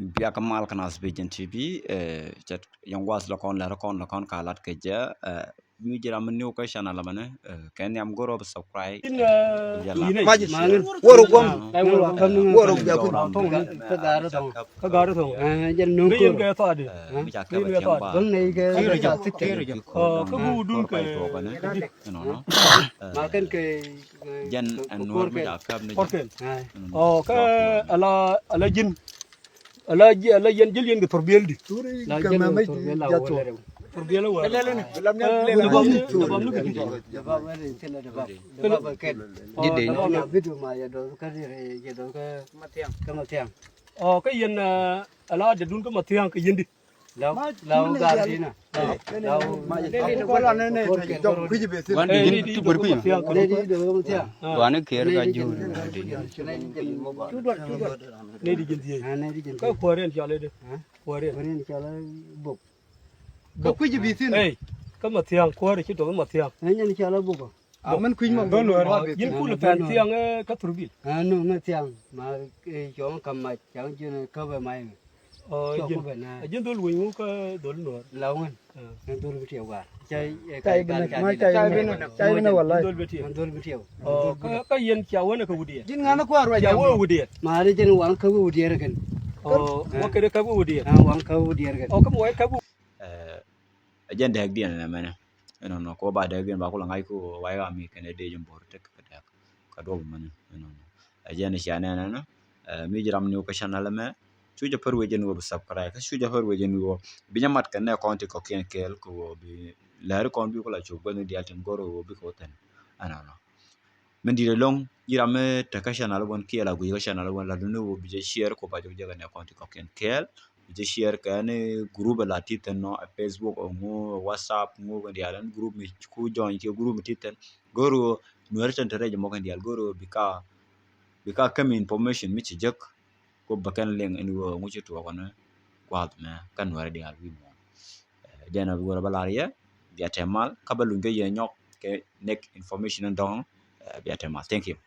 biya kamal kanas bejen TV chat yang was la kon kalat keja mi jira man new ka channel bana ken yam goro subscribe maji woro gom woro jakun ka garu thong jen nu ko ke to adi mi ja ka ba bang nei ke ja sitte ka bu dun ke no ma ken ke jan an nur mi ja ka ne porken ka ala jin ala yen jil yen ke torbel di la jen torbel la wala torbel wala lam ne dabam nu ke dabam ne tela dabam ken jide na video ma ya do ka ye do ka matiang ka yen ala de dun ka matiang ka yen di law gar di na law ko la ne jom kuji be wan di tu ber kuy ne di do matiang wan ker ga ju ne di jin ka kwaren jale de kwaren jale bok ko kuji be sin ei ka matiang kware ki to matiang ne jale bok man kuji ma don yin ku le pan tiang ka turbil no matiang ma jo kam ma chang ju ka ba mai jin dol wi ka dol no lawan dol bi tiaw gar chai chai bena wallahi dol beti dol bi tiaw ka yen kya wona ka wudi jin ngana ko arwa ya wo wudi ma ri jen wan ka wudi ergen wa ka ka wudi wan ka wudi ergen ka mo ka jan de dian na mana no ko ba de ba ko la ngai ko wa ga mi ken de jum bor tek ka do mana no jan shana na mi jiram ni ko channel me suja parwe jen wo subscribe ka suja parwe jen wo binya mat kan ne konti ko ken kel ko bi la kon bi ko la chu ban di atem goro wo bi ko ten ana no men di long jirame ta ka channel won ki la gu ko channel won la no wo bi je share ko ba je ga ne konti ko ken kel je share kan groupe la titen no Facebook o mo WhatsApp mo ga di alan groupe mi ku join ke groupe mi titen goro no reten tere je mo kan di al goro bi ka kam information mi ci jek ko bakan leng en wo mu ci to ko na kwat na kan wara di al wi mo jena bi wara balariya bi atemal kabalu nge ye nyok ke nek information don bi atemal thank you